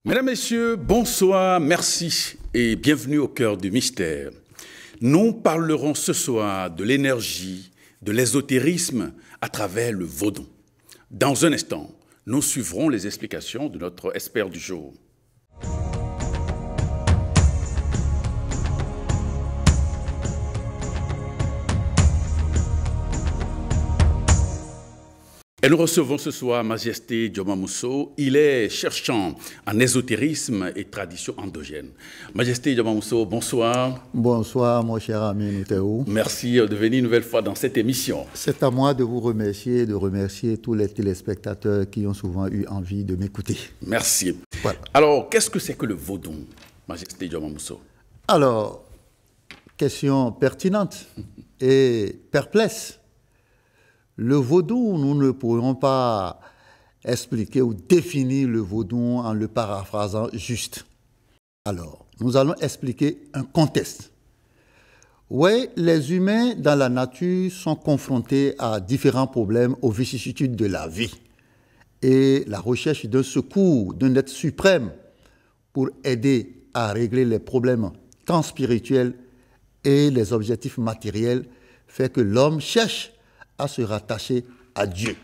Mesdames, Messieurs, bonsoir, merci et bienvenue au cœur du mystère. Nous parlerons ce soir de l'énergie, de l'ésotérisme à travers le vaudou. Dans un instant, nous suivrons les explications de notre expert du jour. Et nous recevons ce soir Majesté Dioma Mousso. Il est cherchant en ésotérisme et tradition endogène. Majesté Dioma Mousso, bonsoir. Bonsoir, mon cher ami Noutéou. Merci de venir une nouvelle fois dans cette émission. C'est à moi de vous remercier et de remercier tous les téléspectateurs qui ont souvent eu envie de m'écouter. Merci. Voilà. Alors, qu'est-ce que c'est que le vaudou, Majesté Dioma Mousso? Alors, question pertinente et perplexe. Le vaudou, nous ne pourrons pas expliquer ou définir le vaudou en le paraphrasant juste. Alors, nous allons expliquer un contexte. Oui, les humains dans la nature sont confrontés à différents problèmes, aux vicissitudes de la vie. Et la recherche d'un secours, d'un être suprême pour aider à régler les problèmes tant spirituels et les objectifs matériels fait que l'homme cherche à se rattacher à Dieu,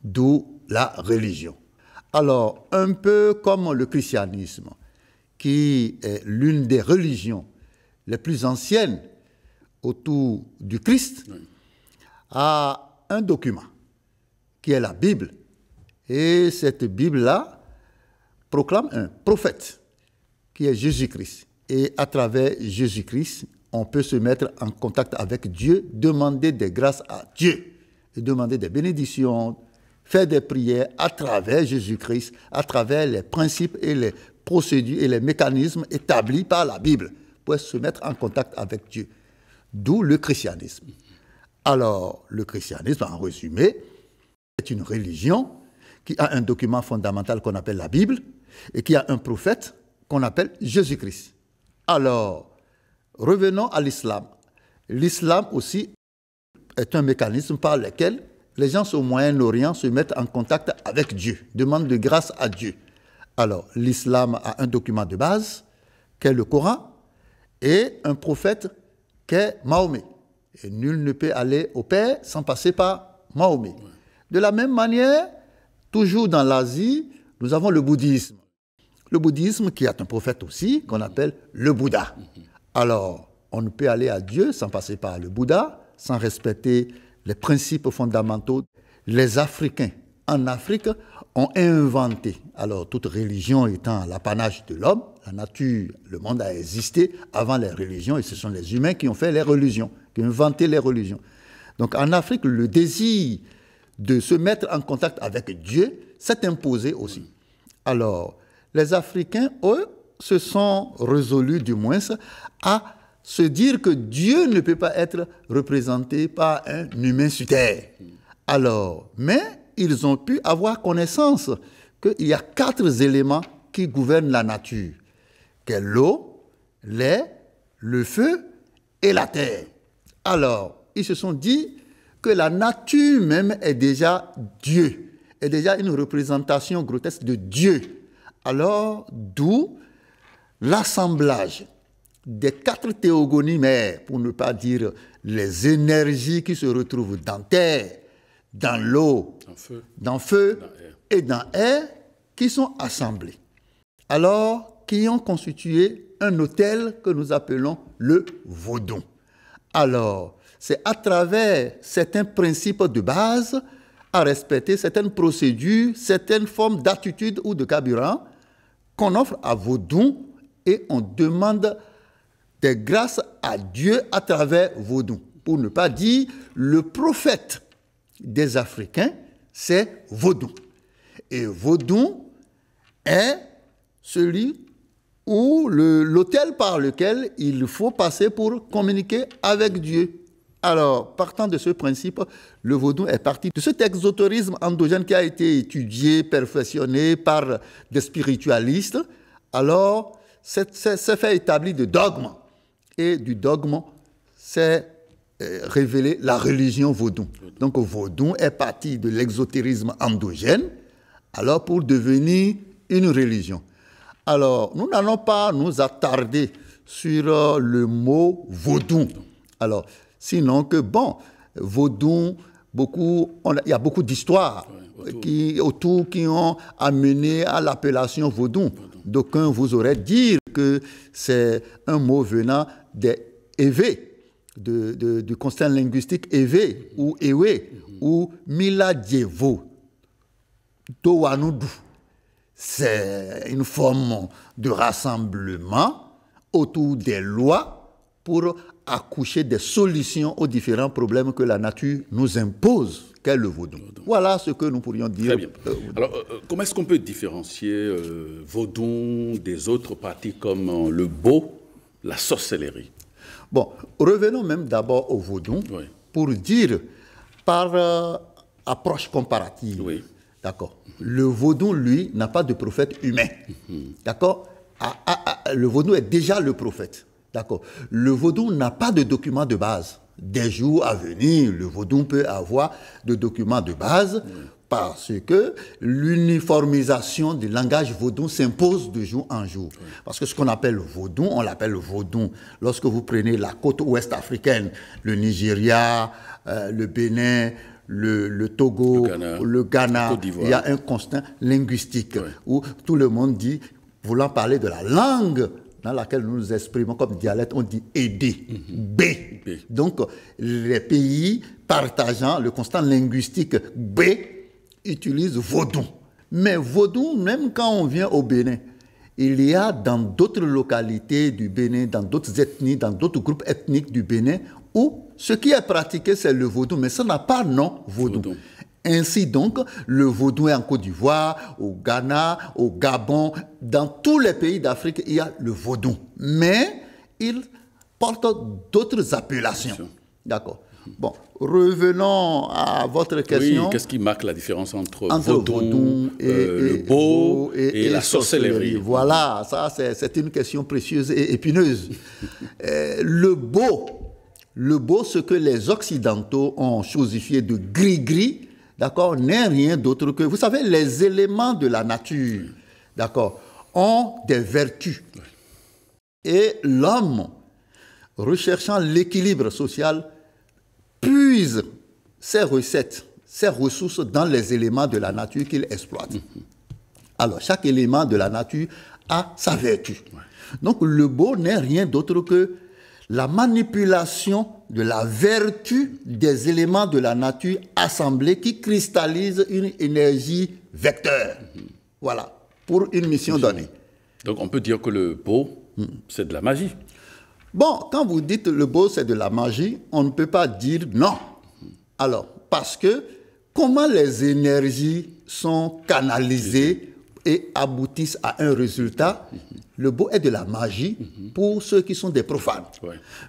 d'où la religion. Alors, un peu comme le christianisme, qui est l'une des religions les plus anciennes autour du Christ, a un document qui est la Bible. Et cette Bible-là proclame un prophète qui est Jésus-Christ. Et à travers Jésus-Christ, on peut se mettre en contact avec Dieu, demander des grâces à Dieu, et demander des bénédictions, faire des prières à travers Jésus-Christ, à travers les principes et les procédures et les mécanismes établis par la Bible, pour se mettre en contact avec Dieu. D'où le christianisme. Alors, le christianisme, en résumé, est une religion qui a un document fondamental qu'on appelle la Bible et qui a un prophète qu'on appelle Jésus-Christ. Alors, revenons à l'islam. L'islam aussi est un mécanisme par lequel les gens au Moyen-Orient se mettent en contact avec Dieu, demandent de grâce à Dieu. Alors, l'islam a un document de base, qui est le Coran, et un prophète, qui est Mahomet. Et nul ne peut aller au Père sans passer par Mahomet. De la même manière, toujours dans l'Asie, nous avons le bouddhisme. Le bouddhisme qui a un prophète aussi, qu'on appelle le Bouddha. Alors, on ne peut aller à Dieu sans passer par le Bouddha, sans respecter les principes fondamentaux. Les Africains, en Afrique, ont inventé, alors toute religion étant l'apanage de l'homme, la nature, le monde a existé avant les religions, et ce sont les humains qui ont fait les religions, qui ont inventé les religions. Donc en Afrique, le désir de se mettre en contact avec Dieu s'est imposé aussi. Alors, les Africains, eux, se sont résolus du moins à se dire que Dieu ne peut pas être représenté par un humain sur terre. Alors, mais ils ont pu avoir connaissance qu'il y a 4 éléments qui gouvernent la nature, qu'est l'eau, l'air, le feu et la terre. Alors, ils se sont dit que la nature même est déjà Dieu, est déjà une représentation grotesque de Dieu. Alors, d'où l'assemblage des 4 théogonies mères, pour ne pas dire les énergies qui se retrouvent dans terre, dans l'eau, dans feu et dans air, qui sont assemblées. Alors, qui ont constitué un autel que nous appelons le vaudou. Alors, c'est à travers certains principes de base à respecter, certaines procédures, certaines formes d'attitude ou de carburant qu'on offre à vaudou et on demande des grâces à Dieu à travers vaudou. Pour ne pas dire le prophète des Africains, c'est vaudou. Et vaudou est celui ou l'autel par lequel il faut passer pour communiquer avec Dieu. Alors, partant de ce principe, le vaudou est parti de cet exotérisme endogène qui a été étudié, perfectionné par des spiritualistes. Alors, c'est fait établir de dogmes. Et du dogme, c'est révélé la religion vaudou. Donc, vaudou est parti de l'exotérisme endogène, alors pour devenir une religion. Alors, nous n'allons pas nous attarder sur le mot vaudou. Alors, sinon que, bon, vaudou, il y a beaucoup d'histoires autour qui ont amené à l'appellation vaudou. D'aucuns vous auraient dit que c'est un mot venant des Ewe, du constat linguistique Ewe ou Ewe ou Miladjevo, Dowanudu. C'est une forme de rassemblement autour des lois pour accoucher des solutions aux différents problèmes que la nature nous impose, qu'est le vaudou. Voilà ce que nous pourrions dire. Très bien. Alors, comment est-ce qu'on peut différencier vaudou des autres pratiques comme le beau, la sorcellerie? Bon, revenons même d'abord au vaudou pour dire par approche comparative. Oui. D'accord. Le vaudou, lui, n'a pas de prophète humain. D'accord. Le vaudou est déjà le prophète. D'accord. Le vaudou n'a pas de document de base. Des jours à venir, le vaudou peut avoir de documents de base parce que l'uniformisation du langage vaudou s'impose de jour en jour. Parce que ce qu'on appelle vaudou, on l'appelle vaudou. Lorsque vous prenez la côte ouest africaine, le Nigeria, le Bénin, le Togo, le Ghana, il y a un constat linguistique où tout le monde dit, voulant parler de la langue dans laquelle nous nous exprimons comme dialecte, on dit aider, B. Donc, les pays partageant le constat linguistique B utilisent vaudou. Mais vaudou, même quand on vient au Bénin, il y a dans d'autres localités du Bénin, dans d'autres ethnies, dans d'autres groupes ethniques du Bénin, où ce qui est pratiqué, c'est le vaudou, mais ça n'a pas nom vaudou. Ainsi donc, le vaudou est en Côte d'Ivoire, au Ghana, au Gabon, dans tous les pays d'Afrique, il y a le vaudou. Mais il porte d'autres appellations. D'accord. Bon, revenons à votre question. Oui, qu'est-ce qui marque la différence entre vaudou le beau et la sorcellerie? Voilà, ça c'est une question précieuse et épineuse. Le beau, ce que les Occidentaux ont chosifié de gris-gris, d'accord, n'est rien d'autre que, vous savez, les éléments de la nature, d'accord, ont des vertus. Et l'homme, recherchant l'équilibre social, puise ses recettes, ses ressources dans les éléments de la nature qu'il exploite. Alors, chaque élément de la nature a sa vertu. Donc, le beau n'est rien d'autre que la manipulation de la vertu des éléments de la nature assemblés qui cristallisent une énergie vecteur. Voilà, pour une mission donnée. Donc, on peut dire que le beau, c'est de la magie. Bon, quand vous dites le beau, c'est de la magie, on ne peut pas dire non. Alors, parce que comment les énergies sont canalisées et aboutissent à un résultat, le beau est de la magie pour ceux qui sont des profanes.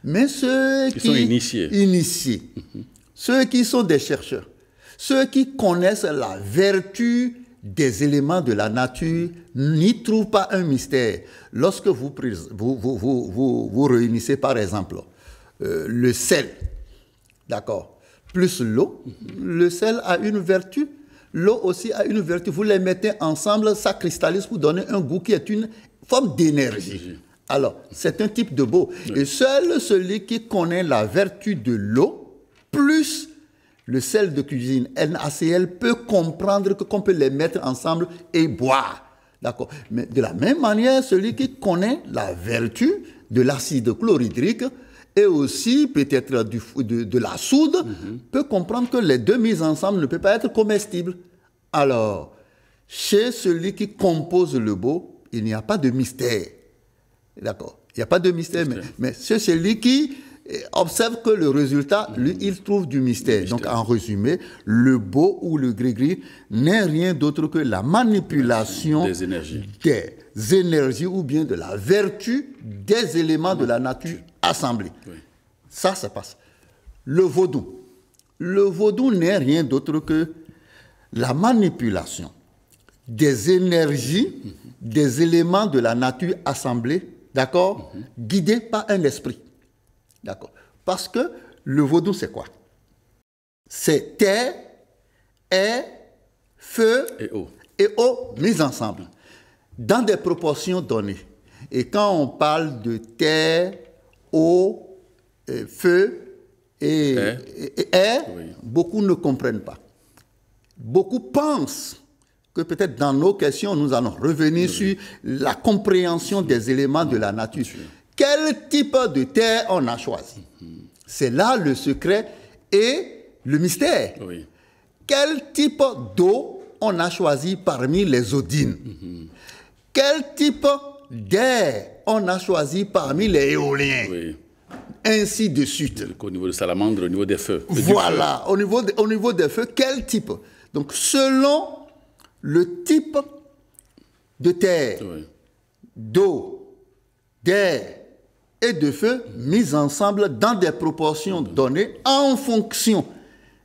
Mais ceux qui sont initiés. Ceux qui sont des chercheurs, ceux qui connaissent la vertu des éléments de la nature n'y trouvent pas un mystère. Lorsque vous réunissez par exemple le sel, d'accord, plus l'eau, le sel a une vertu, l'eau aussi a une vertu. Vous les mettez ensemble, ça cristallise pour donner un goût qui est une forme d'énergie. Alors, c'est un type de beau. Et seul celui qui connaît la vertu de l'eau, plus le sel de cuisine, NaCl, peut comprendre qu'on peut les mettre ensemble et boire. D'accord. Mais de la même manière, celui qui connaît la vertu de l'acide chlorhydrique et aussi peut-être de la soude, peut comprendre que les deux mises ensemble ne peuvent pas être comestibles. Alors, chez celui qui compose le beau, il n'y a pas de mystère. D'accord. Il n'y a pas de mystère, mais c'est celui qui observe que le résultat, lui, il trouve du mystère. Donc, en résumé, le beau ou le gris-gris n'est rien d'autre que la manipulation des énergies ou bien de la vertu des éléments de la nature assemblés. Ça passe. Le vaudou. Le vaudou n'est rien d'autre que la manipulation des énergies, des éléments de la nature assemblés, d'accord, guidés par un esprit. D'accord. Parce que le vaudou, c'est quoi? C'est terre, air, feu et eau mis ensemble. dans des proportions données. Et quand on parle de terre, eau, feu et air, beaucoup ne comprennent pas. Beaucoup pensent que peut-être dans nos questions, nous allons revenir sur la compréhension des éléments de la nature. Quel type de terre on a choisi? C'est là le secret et le mystère. Oui. Quel type d'eau on a choisi parmi les odines? Quel type d'air on a choisi parmi les éoliens? Oui. Ainsi de suite. Au niveau de salamandre, au niveau des feux. Voilà, au niveau des feux, quel type? Donc, selon le type de terre, d'eau, d'air et de feu mis ensemble dans des proportions données en fonction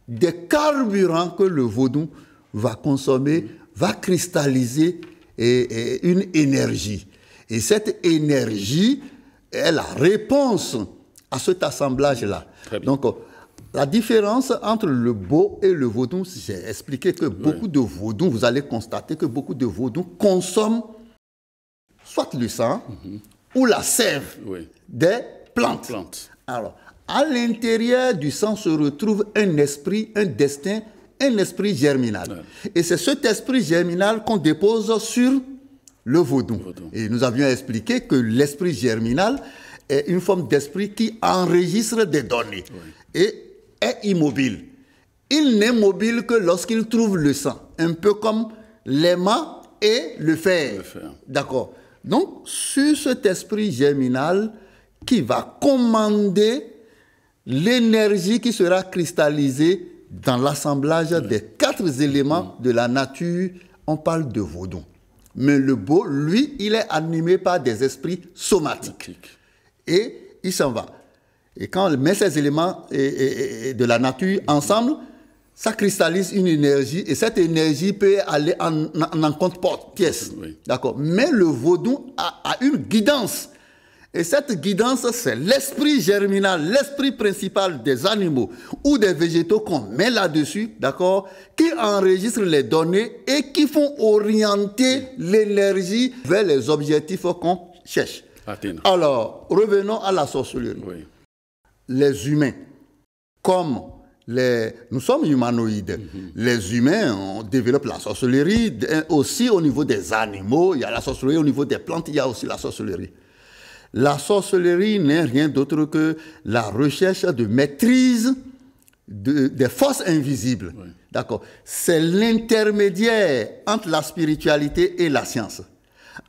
des carburants que le vaudou va consommer, va cristalliser une énergie. Et cette énergie est la réponse à cet assemblage-là. Donc, la différence entre le Bo et le vaudou, j'ai expliqué que beaucoup de vaudous, vous allez constater que beaucoup de vaudous consomment soit le sang ou la sève des plantes. Alors, à l'intérieur du sang se retrouve un esprit, un destin, un esprit germinal. Et c'est cet esprit germinal qu'on dépose sur le vaudou. Et nous avions expliqué que l'esprit germinal est une forme d'esprit qui enregistre des données et est immobile. Il n'est mobile que lorsqu'il trouve le sang, un peu comme l'aimant et le fer. D'accord. Donc, sur cet esprit germinal qui va commander l'énergie qui sera cristallisée dans l'assemblage des 4 éléments de la nature, on parle de vaudou. Mais le Bo, lui, il est animé par des esprits somatiques. Et il s'en va. Et quand on met ces éléments de la nature ensemble, ça cristallise une énergie et cette énergie peut aller en compte-pièce. D'accord. Mais le vaudou a une guidance. Et cette guidance, c'est l'esprit germinal, l'esprit principal des animaux ou des végétaux qu'on met là-dessus, d'accord, qui enregistre les données et qui font orienter l'énergie vers les objectifs qu'on cherche. Alors, revenons à la sorcellerie. Les humains, comme nous sommes humanoïdes, les humains, on développe la sorcellerie aussi au niveau des animaux, il y a la sorcellerie au niveau des plantes, il y a aussi la sorcellerie. La sorcellerie n'est rien d'autre que la recherche de maîtrise des forces invisibles. D'accord. C'est l'intermédiaire entre la spiritualité et la science.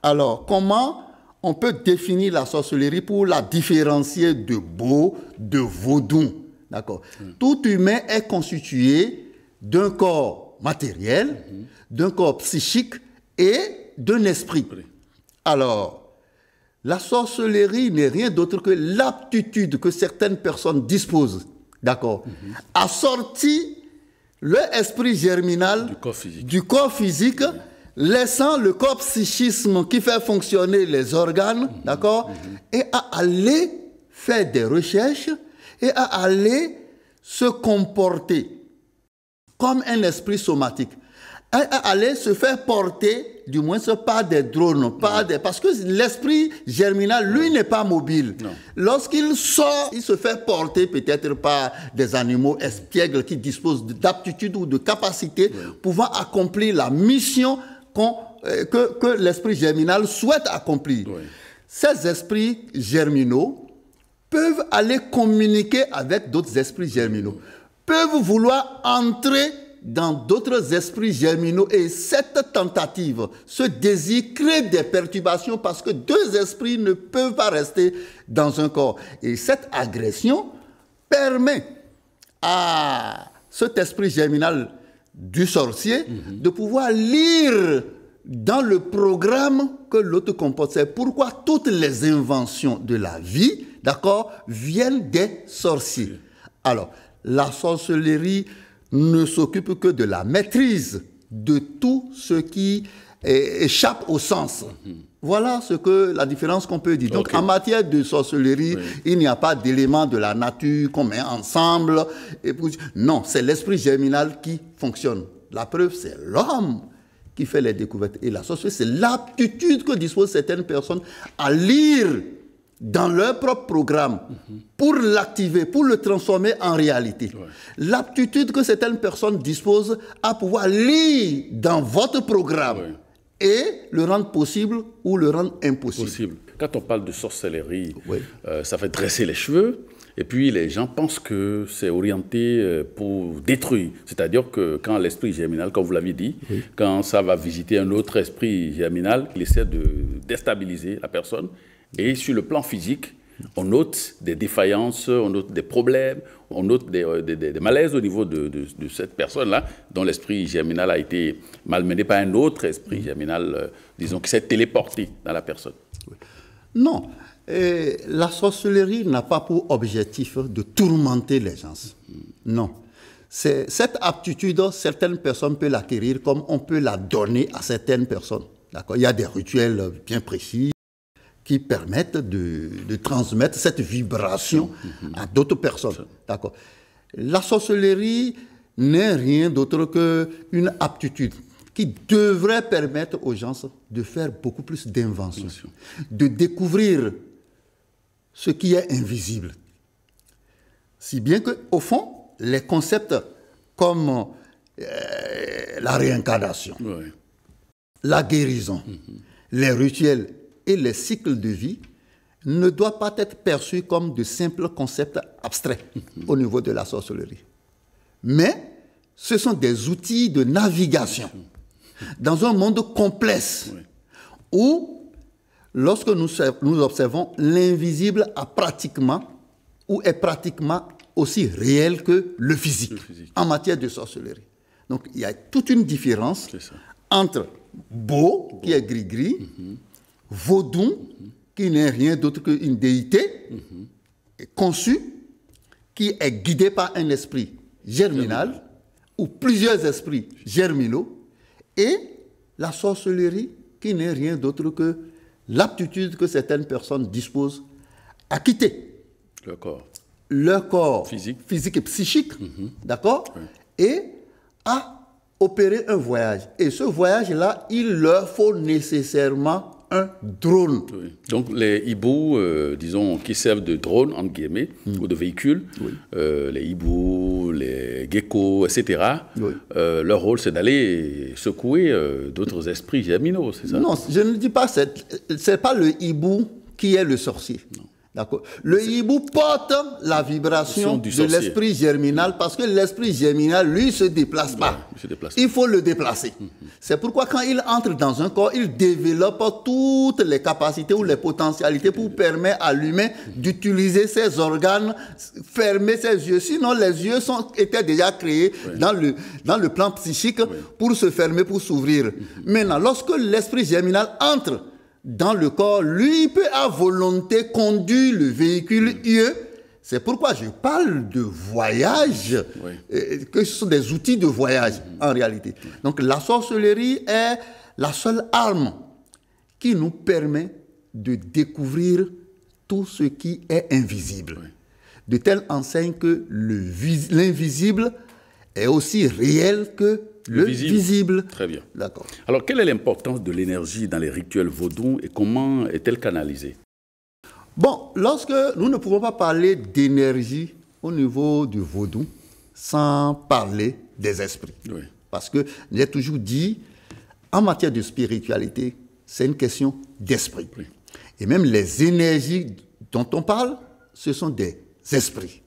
Alors, comment on peut définir la sorcellerie pour la différencier de Bo, de vaudou? D'accord. Tout humain est constitué d'un corps matériel, d'un corps psychique et d'un esprit. Alors, la sorcellerie n'est rien d'autre que l'aptitude que certaines personnes disposent, d'accord, à sortir leur esprit germinal du corps physique, laissant le corps psychisme qui fait fonctionner les organes, d'accord, et à aller faire des recherches et à aller se comporter comme un esprit somatique. À aller se faire porter, du moins par des drones, parce que l'esprit germinal, lui, n'est pas mobile. Lorsqu'il sort, il se fait porter peut-être par des animaux espiègles qui disposent d'aptitude ou de capacité pouvant accomplir la mission que l'esprit germinal souhaite accomplir. Ces esprits germinaux peuvent aller communiquer avec d'autres esprits germinaux, peuvent vouloir entrer dans d'autres esprits germinaux et cette tentative, ce désir crée des perturbations parce que 2 esprits ne peuvent pas rester dans un corps. Et cette agression permet à cet esprit germinal du sorcier de pouvoir lire dans le programme que l'autre comporte. C'est pourquoi toutes les inventions de la vie, d'accord, viennent des sorciers. Alors, la sorcellerie ne s'occupe que de la maîtrise de tout ce qui échappe au sens. Voilà la différence qu'on peut dire. Donc, en matière de sorcellerie, il n'y a pas d'éléments de la nature qu'on met ensemble. Non, c'est l'esprit germinal qui fonctionne. La preuve, c'est l'homme qui fait les découvertes. Et la sorcellerie, c'est l'aptitude que disposent certaines personnes à lire dans leur propre programme pour l'activer, pour le transformer en réalité. Ouais. L'aptitude que certaines personnes disposent à pouvoir lire dans votre programme et le rendre possible ou le rendre impossible. Quand on parle de sorcellerie, ça fait dresser les cheveux. Et puis, les gens pensent que c'est orienté pour détruire. C'est-à-dire que quand l'esprit germinal, comme vous l'avez dit, quand ça va visiter un autre esprit germinal, il essaie de déstabiliser la personne. Et sur le plan physique, on note des défaillances, on note des problèmes, on note des malaises au niveau de cette personne-là, dont l'esprit germinal a été malmené par un autre esprit germinal, disons, qui s'est téléporté dans la personne. Non. Et la sorcellerie n'a pas pour objectif de tourmenter les gens. Non. Cette aptitude, certaines personnes peuvent l'acquérir comme on peut la donner à certaines personnes. Il y a des rituels bien précis qui permettent de transmettre cette vibration à d'autres personnes. La sorcellerie n'est rien d'autre qu'une aptitude qui devrait permettre aux gens de faire beaucoup plus d'inventions, de découvrir ce qui est invisible. Si bien qu'au fond, les concepts comme la réincarnation, la guérison, les rituels et les cycles de vie ne doivent pas être perçus comme de simples concepts abstraits au niveau de la sorcellerie. Mais ce sont des outils de navigation dans un monde complexe où lorsque nous observons, l'invisible est pratiquement aussi réel que le physique en matière de sorcellerie. Donc, il y a toute une différence entre Bo, qui est gris-gris, Vodou, qui n'est rien d'autre qu'une déité conçue, qui est guidée par un esprit germinal ou plusieurs esprits germinaux, et la sorcellerie, qui n'est rien d'autre que l'aptitude que certaines personnes disposent à quitter leur corps physique et psychique, et à opérer un voyage. Et ce voyage-là, il leur faut nécessairement un drone. Donc les hiboux, disons, qui servent de drone, entre guillemets, ou de véhicules, les hiboux, les geckos, etc., leur rôle, c'est d'aller secouer d'autres esprits germinaux, c'est ça? Non, je ne dis pas, c'est pas le hibou qui est le sorcier. D'accord. Le hibou porte la vibration de l'esprit germinal parce que l'esprit germinal, lui, ne se déplace pas. Il faut le déplacer. C'est pourquoi quand il entre dans un corps, il développe toutes les capacités ou les potentialités pour permettre à l'humain d'utiliser ses organes, fermer ses yeux. Sinon, les yeux étaient déjà créés dans le plan psychique pour se fermer, pour s'ouvrir. Maintenant, lorsque l'esprit germinal entre dans le corps, lui, il peut à volonté conduire le véhicule IE. C'est pourquoi je parle de voyage, que ce sont des outils de voyage en réalité. Donc la sorcellerie est la seule arme qui nous permet de découvrir tout ce qui est invisible. De telle enseigne que l'invisible est aussi réel que le visible. Très bien. D'accord. Alors, quelle est l'importance de l'énergie dans les rituels vaudous et comment est-elle canalisée? Bon, lorsque nous ne pouvons pas parler d'énergie au niveau du vaudou sans parler des esprits. Parce que j'ai toujours dit, en matière de spiritualité, c'est une question d'esprit. Et même les énergies dont on parle, ce sont des esprits,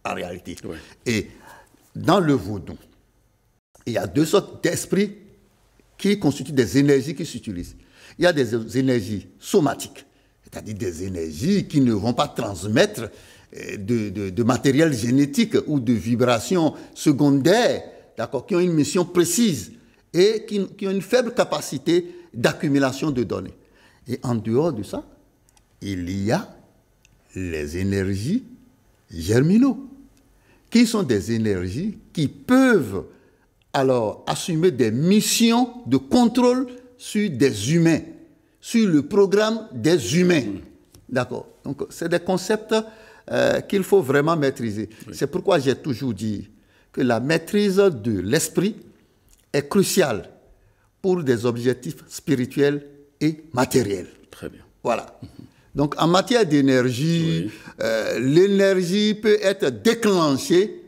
en réalité. Et dans le vaudou, il y a deux sortes d'esprits qui constituent des énergies qui s'utilisent. Il y a des énergies somatiques, c'est-à-dire des énergies qui ne vont pas transmettre de matériel génétique ou de vibrations secondaires, qui ont une mission précise et qui ont une faible capacité d'accumulation de données. Et en dehors de ça, il y a les énergies germinaux, qui sont des énergies qui peuvent alors assumer des missions de contrôle sur des humains, sur le programme des humains. D'accord. Donc, c'est des concepts qu'il faut vraiment maîtriser. C'est pourquoi j'ai toujours dit que la maîtrise de l'esprit est cruciale pour des objectifs spirituels et matériels. Très bien. Voilà. Donc, en matière d'énergie, l'énergie peut être déclenchée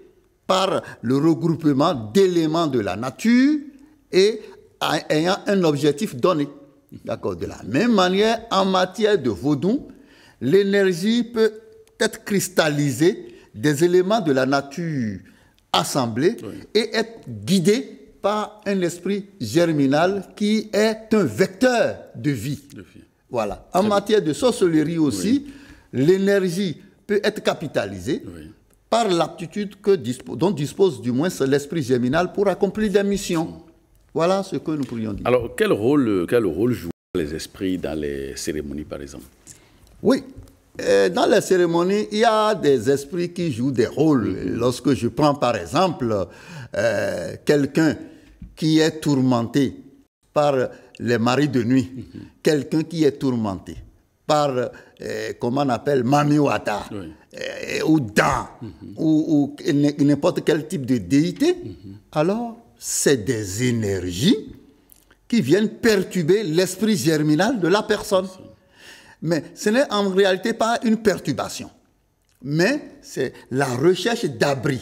par le regroupement d'éléments de la nature et ayant un objectif donné. D'accord. De la même manière, en matière de vaudou, l'énergie peut être cristallisée des éléments de la nature assemblés et être guidée par un esprit germinal qui est un vecteur de vie. Voilà. En matière de sorcellerie aussi, l'énergie peut être capitalisée par l'aptitude dont dispose du moins l'esprit germinal pour accomplir des missions. Voilà ce que nous pourrions dire. Alors, quel rôle jouent les esprits dans les cérémonies, par exemple? Oui. Dans les cérémonies, il y a des esprits qui jouent des rôles. Lorsque je prends par exemple quelqu'un qui est tourmenté par les maris de nuit, quelqu'un qui est tourmenté par, comment on appelle, Mamiwata, ou Dan, ou n'importe quel type de déité, alors c'est des énergies qui viennent perturber l'esprit germinal de la personne. Mais ce n'est en réalité pas une perturbation, mais c'est la recherche d'abri,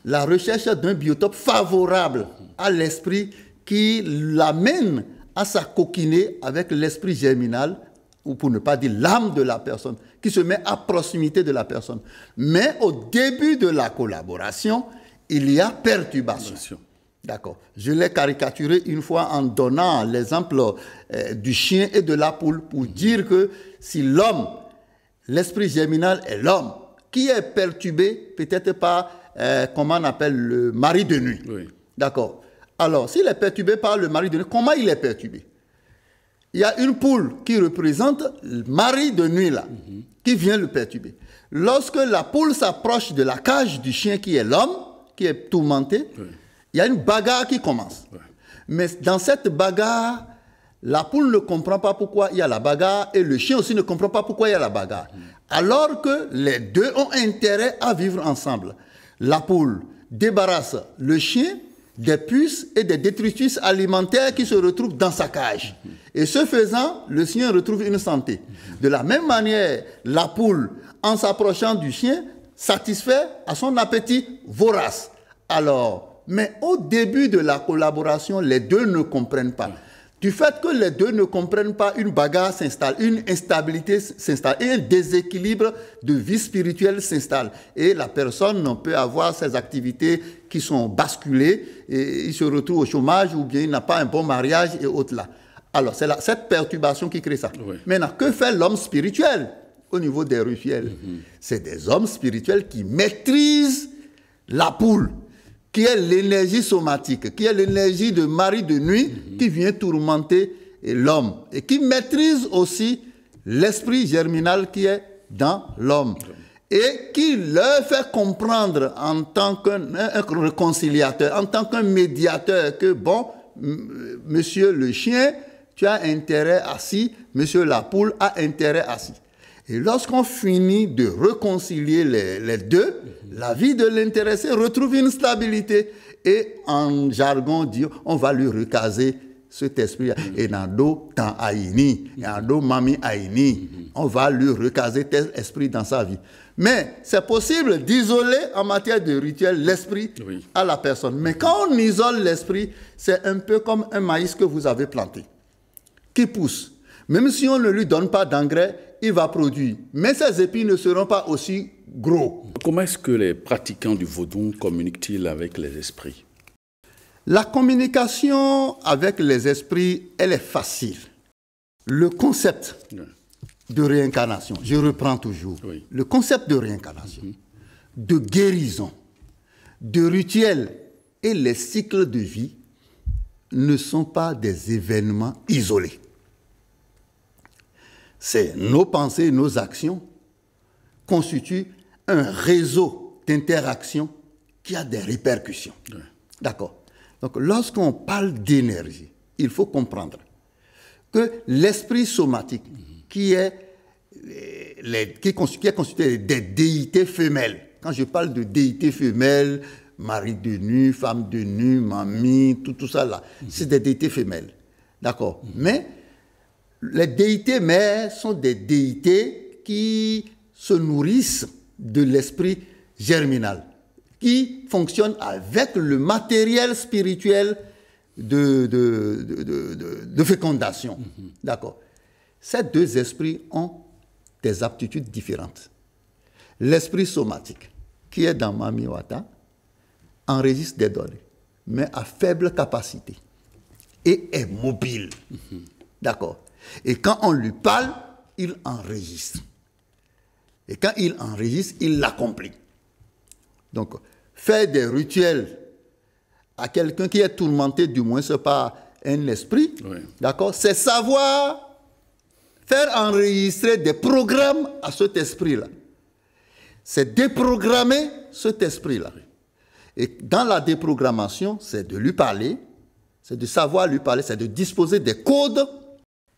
la recherche d'un biotope favorable à l'esprit qui l'amène à s'acoquiner avec l'esprit germinal, ou pour ne pas dire l'âme de la personne, qui se met à proximité de la personne. Mais au début de la collaboration, il y a perturbation. D'accord. Je l'ai caricaturé une fois en donnant l'exemple du chien et de la poule pour dire que si l'homme, l'esprit germinal est l'homme, qui est perturbé peut-être par, comment on appelle, le mari de nuit. D'accord. Alors, s'il est perturbé par le mari de nuit, comment il est perturbé? Il y a une poule qui représente le mari de nuit là, qui vient le perturber. Lorsque la poule s'approche de la cage du chien qui est l'homme, qui est tourmenté, il y a une bagarre qui commence. Mais dans cette bagarre, la poule ne comprend pas pourquoi il y a la bagarre et le chien aussi ne comprend pas pourquoi il y a la bagarre. Alors que les deux ont intérêt à vivre ensemble. La poule débarrasse le chien des puces et des détritus alimentaires qui se retrouvent dans sa cage. Et ce faisant, le chien retrouve une santé. De la même manière, la poule, en s'approchant du chien, satisfait à son appétit vorace. Alors, mais au début de la collaboration, les deux ne comprennent pas. Du fait que les deux ne comprennent pas, une bagarre s'installe, une instabilité s'installe et un déséquilibre de vie spirituelle s'installe. Et la personne peut avoir ses activités qui sont basculées et il se retrouve au chômage ou bien il n'a pas un bon mariage et autres là. Alors, c'est cette perturbation qui crée ça. Maintenant, que fait l'homme spirituel au niveau des rituels? C'est des hommes spirituels qui maîtrisent la poule, qui est l'énergie somatique, qui est l'énergie de mari de nuit qui vient tourmenter l'homme et qui maîtrise aussi l'esprit germinal qui est dans l'homme et qui leur fait comprendre en tant qu'un réconciliateur, en tant qu'un médiateur que bon, monsieur le chien, tu as intérêt assis, monsieur la poule a intérêt assis. Et lorsqu'on finit de réconcilier les deux, la vie de l'intéressé retrouve une stabilité. Et en jargon, dit, on va lui recaser cet esprit. Et dans do tan aïni, et dans do mami aïni, on va lui recaser tel esprit dans sa vie. Mais c'est possible d'isoler en matière de rituel l'esprit à la personne. Mais quand on isole l'esprit, c'est un peu comme un maïs que vous avez planté, qui pousse. Même si on ne lui donne pas d'engrais, il va produire. Mais ses épis ne seront pas aussi gros. Comment est-ce que les pratiquants du vaudou communiquent-ils avec les esprits? La communication avec les esprits, elle est facile. Le concept de réincarnation, je reprends toujours, le concept de réincarnation, de guérison, de rituel et les cycles de vie ne sont pas des événements isolés. C'est nos pensées, nos actions constituent un réseau d'interaction qui a des répercussions. D'accord. Donc, lorsqu'on parle d'énergie, il faut comprendre que l'esprit somatique, qui est constitué des déités femelles, quand je parle de déités femelles, mari de nuit, femme de nuit, mamie, tout ça là, c'est des déités femelles. D'accord. Mais les déités mères sont des déités qui se nourrissent de l'esprit germinal, qui fonctionnent avec le matériel spirituel de fécondation. D'accord. Ces deux esprits ont des aptitudes différentes. L'esprit somatique, qui est dans Mamiwata, enregistre des données, mais à faible capacité et est mobile. D'accord. Et quand on lui parle, il enregistre. Et quand il enregistre, il l'accomplit. Donc, faire des rituels à quelqu'un qui est tourmenté, du moins c'est pas un esprit, d'accord, c'est savoir faire enregistrer des programmes à cet esprit-là. C'est déprogrammer cet esprit-là. Et dans la déprogrammation, c'est de lui parler, c'est de savoir lui parler, c'est de disposer des codes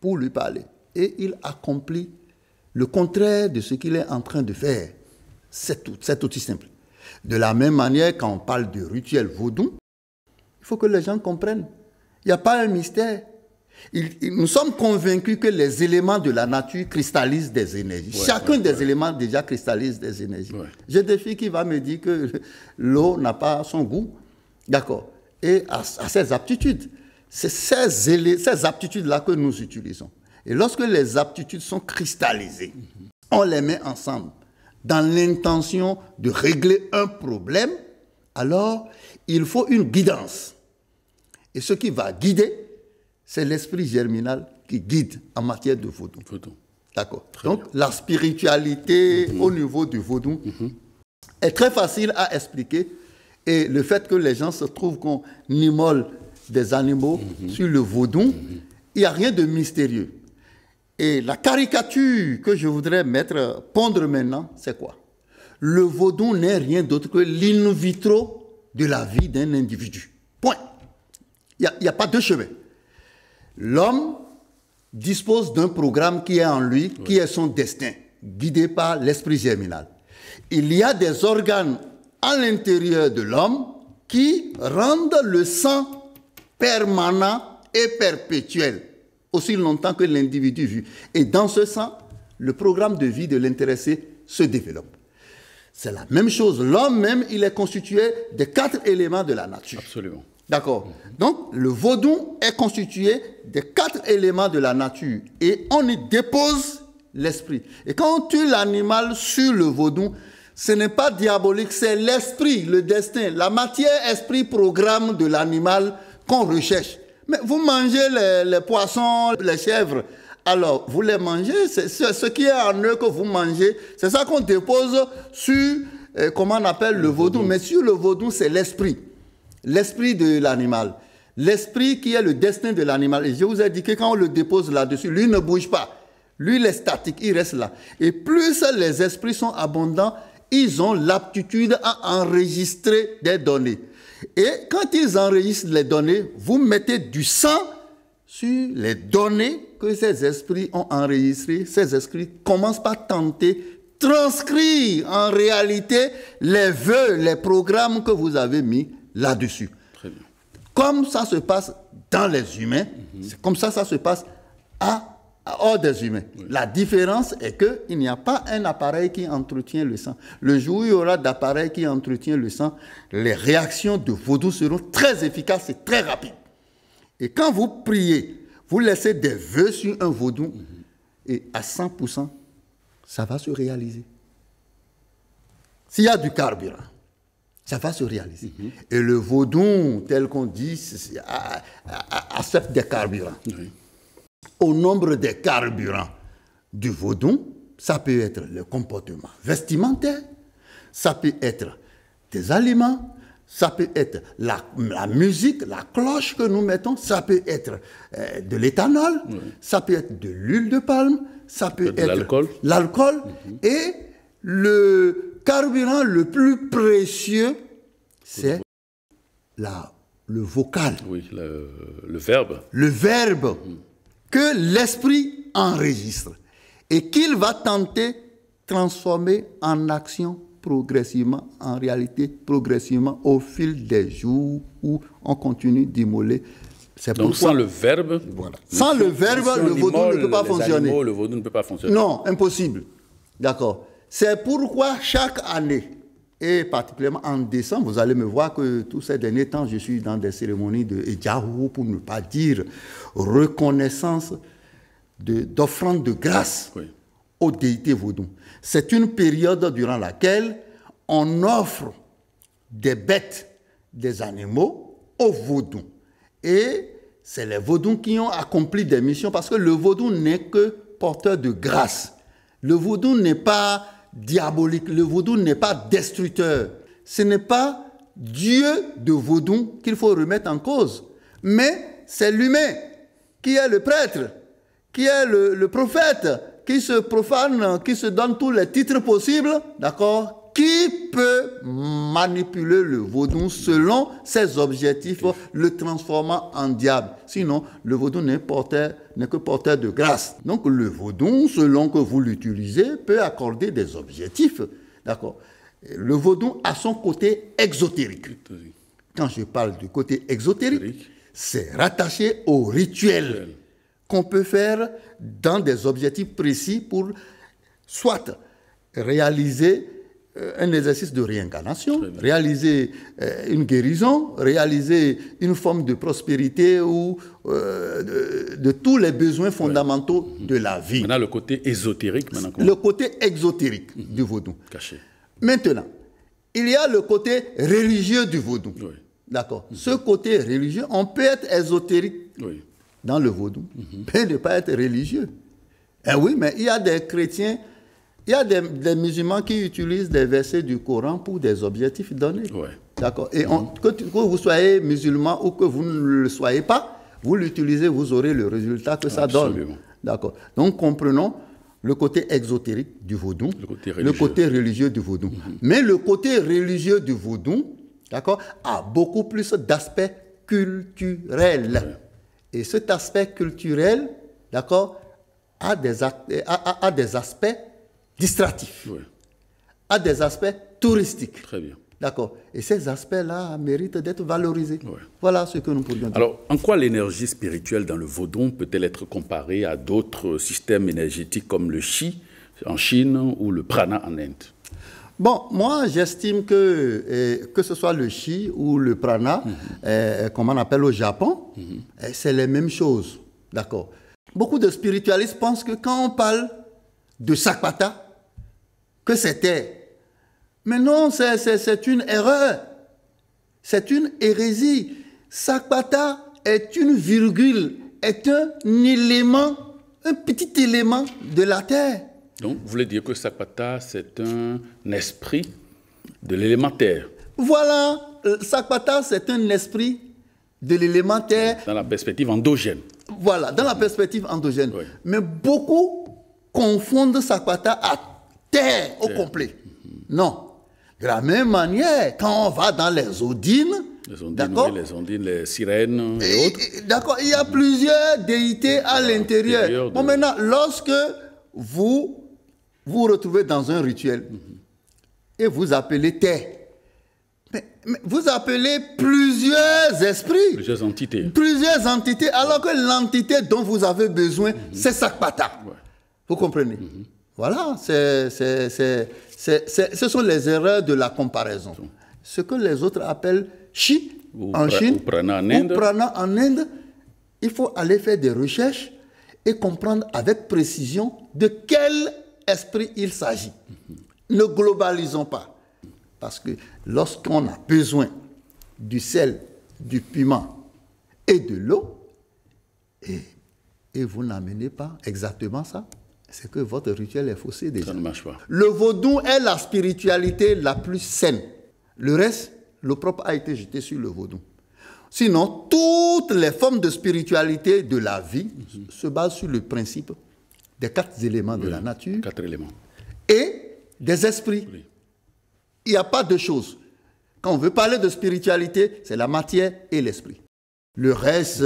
pour lui parler. Et il accomplit le contraire de ce qu'il est en train de faire. C'est tout, c'est aussi simple. De la même manière, quand on parle de rituel vaudou, il faut que les gens comprennent. Il n'y a pas un mystère. Nous sommes convaincus que les éléments de la nature cristallisent des énergies. Chacun des éléments déjà cristallise des énergies. J'ai des filles qui vont me dire que l'eau n'a pas son goût. D'accord. Et à ses aptitudes. C'est ces aptitudes-là que nous utilisons. Et lorsque les aptitudes sont cristallisées, on les met ensemble dans l'intention de régler un problème, alors il faut une guidance. Et ce qui va guider, c'est l'esprit germinal qui guide en matière de vaudou. D'accord. Donc, la spiritualité au niveau du vaudou est très facile à expliquer. Et le fait que les gens se trouvent qu'on immole des animaux sur le vaudou, il n'y a rien de mystérieux. Et la caricature que je voudrais pondre maintenant, c'est quoi? Le vaudou n'est rien d'autre que l'in vitro de la vie d'un individu. Point. Il n'y a pas de chemin. L'homme dispose d'un programme qui est en lui, qui est son destin, guidé par l'esprit germinal. Il y a des organes à l'intérieur de l'homme qui rendent le sang permanent et perpétuel, aussi longtemps que l'individu vit. Et dans ce sang, le programme de vie de l'intéressé se développe. C'est la même chose. L'homme même, il est constitué de 4 éléments de la nature. Absolument. D'accord. Donc, le vaudou est constitué de 4 éléments de la nature et on y dépose l'esprit. Et quand on tue l'animal sur le vaudou, ce n'est pas diabolique, c'est l'esprit, le destin, la matière, esprit, programme de l'animal qu'on recherche. Mais vous mangez les poissons, les chèvres, alors vous les mangez, c'est ce qui est en eux que vous mangez. C'est ça qu'on dépose sur, comment on appelle le vaudou. Mais sur le vaudou, c'est l'esprit. L'esprit de l'animal. L'esprit qui est le destin de l'animal. Et je vous ai dit que quand on le dépose là-dessus, lui ne bouge pas. Lui, il est statique, il reste là. Et plus les esprits sont abondants, ils ont l'aptitude à enregistrer des données. Et quand ils enregistrent les données, vous mettez du sang sur les données que ces esprits ont enregistrées. Ces esprits commencent par tenter transcrire en réalité les vœux, les programmes que vous avez mis là-dessus. Très bien. Comme ça se passe dans les humains, c'est comme ça se passe hors des humains. La différence est qu'il n'y a pas un appareil qui entretient le sang. Le jour où il y aura d'appareil qui entretient le sang, les réactions de vaudou seront très efficaces et très rapides. Et quand vous priez, vous laissez des vœux sur un vaudou et à 100%, ça va se réaliser. S'il y a du carburant, ça va se réaliser. Et le vaudou, tel qu'on dit, accepte des carburants. Au nombre des carburants du vaudou, ça peut être le comportement vestimentaire, ça peut être des aliments, ça peut être la musique, la cloche que nous mettons, ça peut être de l'éthanol, ça peut être de l'huile de palme, ça peut être l'alcool. Et le carburant le plus précieux, c'est le vocal. Oui, le verbe. Le verbe que l'esprit enregistre et qu'il va tenter transformer en action progressivement, en réalité progressivement au fil des jours où on continue d'immoler Donc sans le verbe, voilà. Sans le verbe, le vaudou ne peut pas fonctionner. Le vaudou ne peut pas fonctionner. Non, impossible. D'accord. C'est pourquoi chaque année, et particulièrement en décembre, vous allez me voir que tous ces derniers temps, je suis dans des cérémonies de Edjahu, pour ne pas dire reconnaissance d'offrande de grâce aux déités vaudou. C'est une période durant laquelle on offre des bêtes, des animaux aux vaudous. Et c'est les vaudous qui ont accompli des missions parce que le vaudou n'est que porteur de grâce. Le vaudou n'est pas diabolique, le vaudou n'est pas destructeur. Ce n'est pas Dieu de vaudou qu'il faut remettre en cause, mais c'est l'humain qui est le prêtre, qui est le prophète, qui se profane, qui se donne tous les titres possibles, d'accord ? Qui peut manipuler le vaudou selon ses objectifs, le transformant en diable. Sinon, le vaudou n'est que porteur de grâce. Donc, le vaudou, selon que vous l'utilisez, peut accorder des objectifs. D'accord. Le vaudou a son côté exotérique. Quand je parle du côté exotérique, c'est rattaché au rituel qu'on peut faire dans des objectifs précis pour soit réaliser un exercice de réincarnation, réaliser une guérison, réaliser une forme de prospérité ou de tous les besoins fondamentaux de la vie. Maintenant, le côté ésotérique. Le côté exotérique du vaudou. Caché. Maintenant, il y a le côté religieux du vaudou. D'accord. Ce côté religieux, on peut être ésotérique dans le vaudou, mais ne pas être religieux. Eh oui, mais il y a des chrétiens. Il y a des musulmans qui utilisent des versets du Coran pour des objectifs donnés. D'accord. Et que vous soyez musulman ou que vous ne le soyez pas, vous l'utilisez, vous aurez le résultat que ça donne. D'accord. Donc, comprenons le côté exotérique du vaudou, le côté religieux du vaudou. Mais le côté religieux du vaudou, d'accord, a beaucoup plus d'aspects culturels. Et cet aspect culturel, d'accord, a des aspects distractifs, a des aspects touristiques. Très bien. D'accord. Et ces aspects-là méritent d'être valorisés. Voilà ce que nous pourrions dire. Alors, en quoi l'énergie spirituelle dans le vaudou peut-elle être comparée à d'autres systèmes énergétiques comme le Chi en Chine ou le Prana en Inde? Bon, moi, j'estime que ce soit le Chi ou le Prana, comme on appelle au Japon, c'est les mêmes choses. D'accord. Beaucoup de spiritualistes pensent que quand on parle de Sakpata, que c'était. Mais non, c'est une erreur. C'est une hérésie. Sakpata est une virgule, est un élément, un petit élément de la terre. Donc, vous voulez dire que Sakpata, c'est un esprit de l'élémentaire. Voilà, Sakpata, c'est un esprit de l'élémentaire. Dans la perspective endogène. Voilà, dans la perspective endogène. Mais beaucoup confondent Sakpata à terre au complet. Non. De la même manière, quand on va dans les Ondines, les Ondines, les sirènes et autres. D'accord, il y a plusieurs déités à l'intérieur. Bon, maintenant, lorsque vous vous retrouvez dans un rituel et vous appelez terre, mais vous appelez plusieurs esprits. Plusieurs entités. Plusieurs entités, alors que l'entité dont vous avez besoin, c'est Sakpata. Vous comprenez? Voilà, ce sont les erreurs de la comparaison. Ce que les autres appellent Chi en Chine, ou Prana en Inde, il faut aller faire des recherches et comprendre avec précision de quel esprit il s'agit. Ne globalisons pas. Parce que lorsqu'on a besoin du sel, du piment et de l'eau, et vous n'amenez pas exactement ça, c'est que votre rituel est faussé déjà. Ça ne marche pas. Le vaudou est la spiritualité la plus saine. Le reste, l'opprobre a été jeté sur le vaudou. Sinon, toutes les formes de spiritualité de la vie se basent sur le principe des 4 éléments de la nature. 4 éléments. Et des esprits. Il n'y a pas de choses. Quand on veut parler de spiritualité, c'est la matière et l'esprit. Le reste,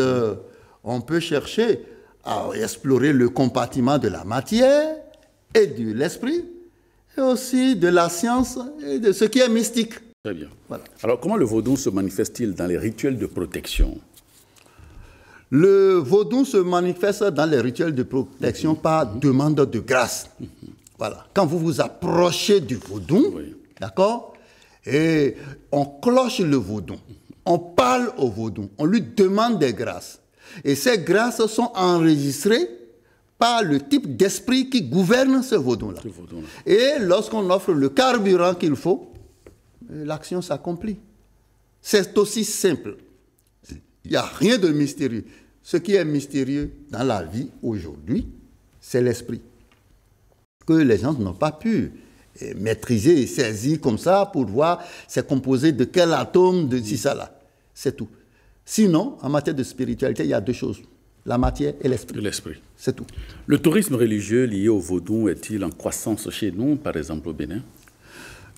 on peut chercher à explorer le compartiment de la matière et de l'esprit, et aussi de la science et de ce qui est mystique. Très bien. Voilà. Alors, comment le vaudou se manifeste-t-il dans les rituels de protection? Le vaudou se manifeste dans les rituels de protection par demande de grâce. Voilà. Quand vous vous approchez du vaudou, d'accord, et on cloche le vaudou, on parle au vaudou, on lui demande des grâces. Et ces grâces sont enregistrées par le type d'esprit qui gouverne ce vaudou-là. Et lorsqu'on offre le carburant qu'il faut, l'action s'accomplit. C'est aussi simple. Il n'y a rien de mystérieux. Ce qui est mystérieux dans la vie aujourd'hui, c'est l'esprit. Que les gens n'ont pas pu maîtriser et saisir comme ça pour voir c'est composé de quel atome, de ci, ça, là. C'est tout. Sinon, en matière de spiritualité, il y a deux choses. La matière et l'esprit. L'esprit. C'est tout. Le tourisme religieux lié au vaudou est-il en croissance chez nous, par exemple au Bénin?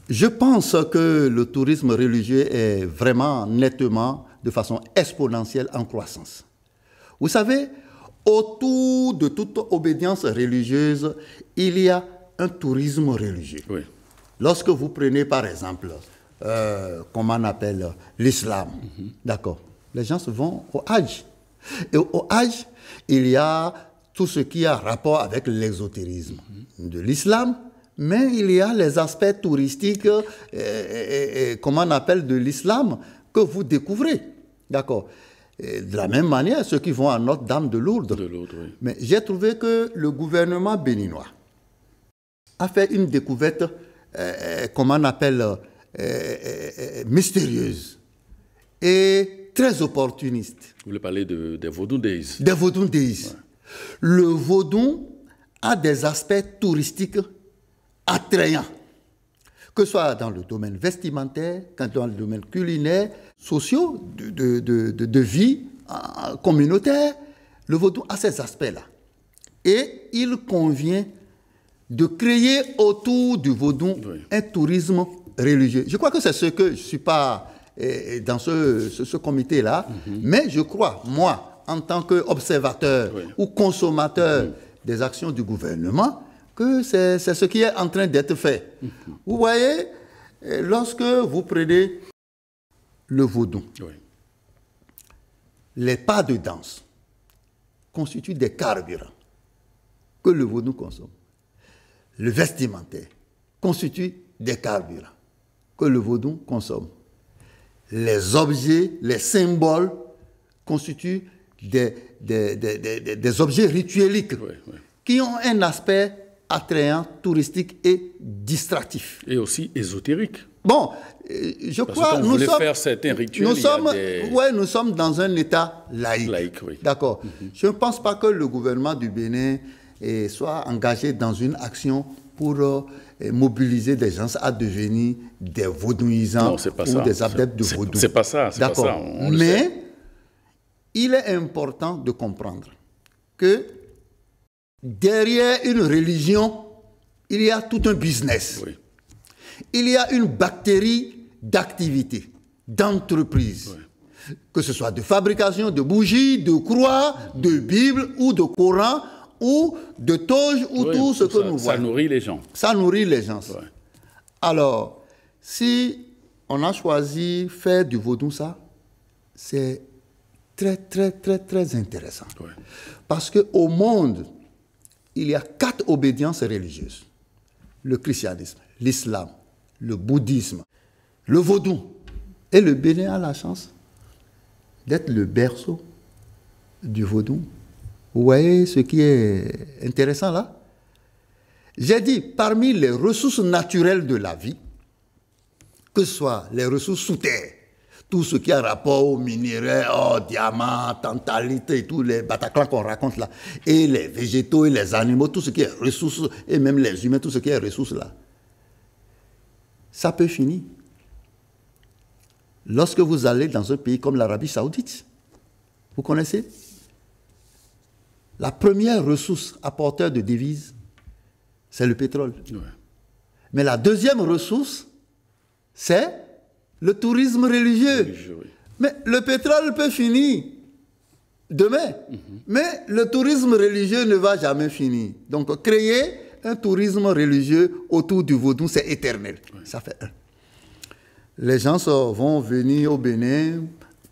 Je pense que le tourisme religieux est vraiment nettement, de façon exponentielle, en croissance. Vous savez, autour de toute obédience religieuse, il y a un tourisme religieux. Oui. Lorsque vous prenez par exemple, comment on appelle l'islam, d'accord, les gens vont au Hajj. Et au Hajj, il y a tout ce qui a rapport avec l'exotérisme de l'islam, mais il y a les aspects touristiques, comment on appelle, de l'islam que vous découvrez. D'accord. De la même manière, ceux qui vont à Notre-Dame de Lourdes. Oui. Mais j'ai trouvé que le gouvernement béninois a fait une découverte, comment on appelle, mystérieuse et très opportuniste. Vous voulez parler des Vaudou Days? Des Vaudou Days. Ouais. Le vaudou a des aspects touristiques attrayants, que ce soit dans le domaine vestimentaire, dans le domaine culinaire, sociaux, de vie communautaire. Le vaudou a ces aspects-là. Et il convient de créer autour du vaudou un tourisme religieux. Je crois que c'est ce que je ne suis pas dans ce comité-là, mais je crois, moi, en tant qu'observateur ou consommateur des actions du gouvernement, que c'est ce qui est en train d'être fait. Vous voyez, lorsque vous prenez le vaudou, les pas de danse constituent des carburants que le vaudou consomme. Le vestimentaire constitue des carburants que le vaudou consomme. Les objets, les symboles constituent des objets ritueliques qui ont un aspect attrayant, touristique et distractif. Et aussi ésotérique. Bon, je crois que nous sommes dans un État laïque. D'accord. Je ne pense pas que le gouvernement du Bénin soit engagé dans une action pour mobiliser des gens à devenir des vaudouisants ou des adeptes de vaudou. C'est pas ça. D'accord. Mais il est important de comprendre que derrière une religion, il y a tout un business. Il y a une bactérie d'activité, d'entreprise. Que ce soit de fabrication de bougies, de croix, de Bible ou de Coran, ou de toge, ou tout ce que nous voyons. Ça nourrit les gens. Ça nourrit les gens. Alors, si on a choisi faire du vaudou, ça, c'est très, très, très, très intéressant. Parce qu'au monde, il y a 4 obédiences religieuses. Le christianisme, l'islam, le bouddhisme, le vaudou. Et le Bénin a la chance d'être le berceau du vaudou. Vous voyez ce qui est intéressant là? J'ai dit, parmi les ressources naturelles de la vie, que ce soit les ressources sous terre, tout ce qui a rapport aux minéraux, aux diamants, tantalite et tous les bataclans qu'on raconte là, et les végétaux et les animaux, tout ce qui est ressources, et même les humains, tout ce qui est ressources là, ça peut finir. Lorsque vous allez dans un pays comme l'Arabie Saoudite, vous connaissez? La première ressource apporteur de devises, c'est le pétrole. Mais la deuxième ressource, c'est le tourisme religieux. Mais le pétrole peut finir demain. Mais le tourisme religieux ne va jamais finir. Donc, créer un tourisme religieux autour du vaudou, c'est éternel. Ça fait un. Les gens vont venir au Bénin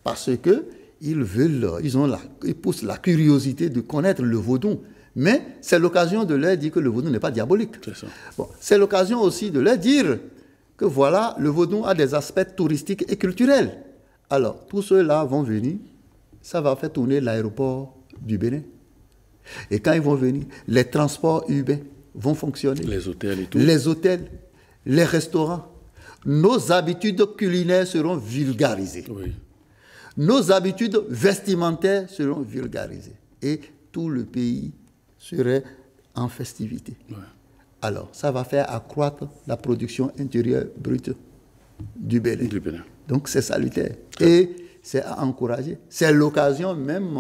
parce que ils poussent la curiosité de connaître le vaudou. Mais c'est l'occasion de leur dire que le vaudou n'est pas diabolique. Bon, c'est l'occasion aussi de leur dire que voilà, le vaudou a des aspects touristiques et culturels. Alors, tous ceux-là vont venir, ça va faire tourner l'aéroport du Bénin. Et quand ils vont venir, les transports urbains vont fonctionner. Les hôtels et tout. Les hôtels, les restaurants. Nos habitudes culinaires seront vulgarisées. Oui. Nos habitudes vestimentaires seront vulgarisées. Et tout le pays serait en festivité. Ouais. Alors, ça va faire accroître la production intérieure brute du Bénin. Donc, c'est salutaire. Et c'est à encourager. C'est l'occasion même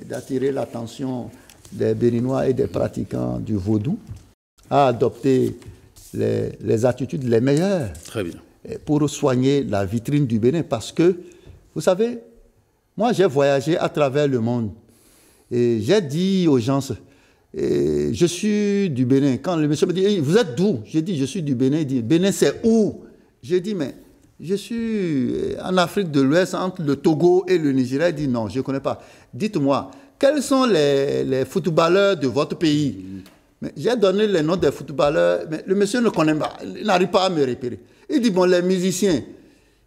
d'attirer l'attention des Béninois et des pratiquants du vaudou à adopter les attitudes les meilleures. Très bien. Pour soigner la vitrine du Bénin. Parce que, vous savez, moi, j'ai voyagé à travers le monde. Et j'ai dit aux gens... Et je suis du Bénin. Quand le monsieur me dit, vous êtes d'où? J'ai dit, je suis du Bénin. Il dit, Bénin, c'est où? J'ai dit, mais je suis en Afrique de l'Ouest, entre le Togo et le Nigeria. Il dit, non, je ne connais pas. Dites-moi, quels sont les footballeurs de votre pays? J'ai donné les noms des footballeurs, mais le monsieur ne connaît pas, il n'arrive pas à me repérer. Il dit, bon, les musiciens.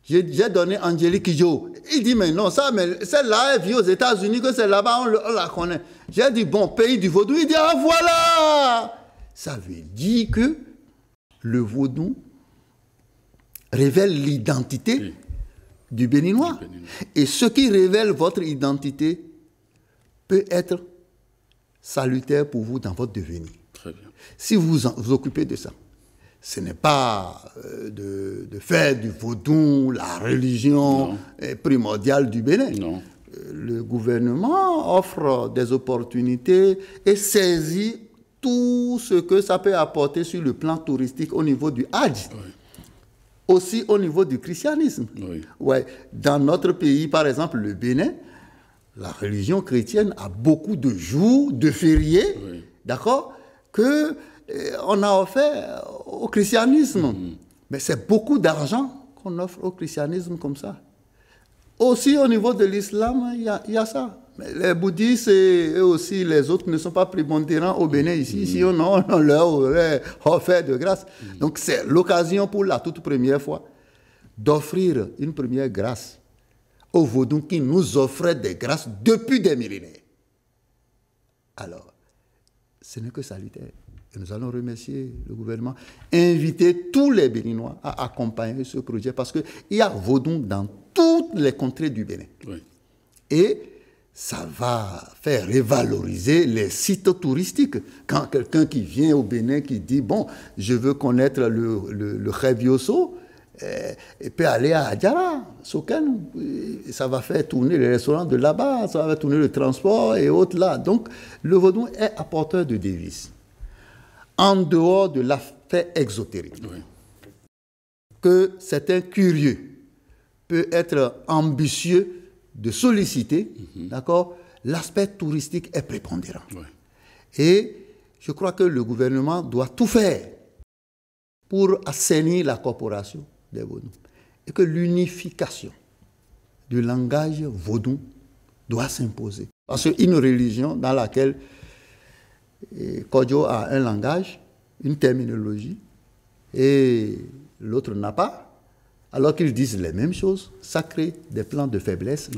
J'ai donné Angélique Kidjo. Il dit, mais non, ça, mais celle-là, elle vit aux États-Unis, que c'est là-bas, on la connaît. J'ai dit, bon, pays du vaudou. Il dit, ah, voilà! Ça veut dire que le vaudou révèle l'identité du Béninois. Et ce qui révèle votre identité peut être salutaire pour vous dans votre devenir. Très bien. Si vous vous occupez de ça. Ce n'est pas de faire du vaudou la religion primordiale du Bénin. Non. Le gouvernement offre des opportunités et saisit tout ce que ça peut apporter sur le plan touristique au niveau du Hadj. Oui. Aussi au niveau du christianisme. Oui. Ouais. Dans notre pays, par exemple, le Bénin, la religion chrétienne a beaucoup de jours, de fériés, oui. D'accord, que... on a offert au christianisme. Mais c'est beaucoup d'argent qu'on offre au christianisme comme ça. Aussi, au niveau de l'islam, il y a ça. Mais les bouddhistes et eux aussi, les autres, ne sont pas prépondérants au Bénin ici. Sinon, on leur aurait offert de grâce. Donc, c'est l'occasion pour la toute première fois d'offrir une première grâce aux vaudous qui nous offraient des grâces depuis des millénaires. Alors, ce n'est que salutaire. Et nous allons remercier le gouvernement, inviter tous les Béninois à accompagner ce projet parce qu'il y a vaudou dans toutes les contrées du Bénin. Oui. Et ça va faire revaloriser les sites touristiques. Quand quelqu'un qui vient au Bénin qui dit, bon, je veux connaître le Khébiosso, il peut aller à Adjara, Soken, ça va faire tourner les restaurants de là-bas, ça va faire tourner le transport et autres là. Donc, le vaudou est apporteur de devises. En dehors de l'aspect exotérique, oui. Que certains curieux peut être ambitieux de solliciter, d'accord, l'aspect touristique est prépondérant. Oui. Et je crois que le gouvernement doit tout faire pour assainir la corporation des vaudous et que l'unification du langage vaudou doit s'imposer. Parce qu'une religion dans laquelle Kodjo a un langage, une terminologie, et l'autre n'a pas, alors qu'ils disent les mêmes choses, ça crée des plans de faiblesse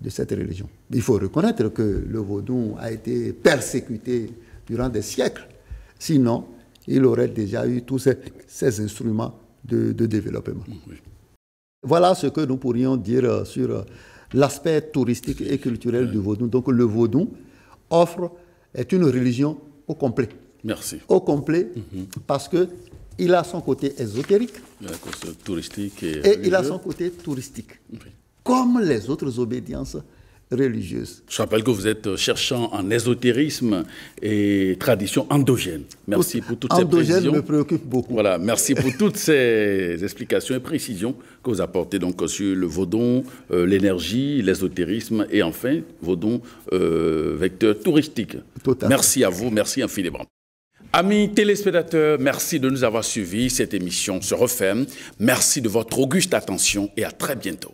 de cette religion. Il faut reconnaître que le vaudou a été persécuté durant des siècles. Sinon, il aurait déjà eu tous ces instruments de développement. Oui. Voilà ce que nous pourrions dire sur l'aspect touristique et culturel du vaudou. Donc le vaudou est une religion au complet. Merci. Au complet, parce qu'il a son côté ésotérique. Il a son côté touristique et il a son côté touristique. Oui. Comme les autres obédiences religieuses. Je rappelle que vous êtes cherchant en ésotérisme et tradition endogène. Merci pour toutes ces précisions. Endogène me préoccupe beaucoup. Voilà, merci pour toutes ces explications et précisions que vous apportez donc sur le vaudou, l'énergie, l'ésotérisme et enfin vaudou, vecteur touristique. Merci à vous, merci infiniment. Amis téléspectateurs, merci de nous avoir suivis. Cette émission se referme. Merci de votre auguste attention et à très bientôt.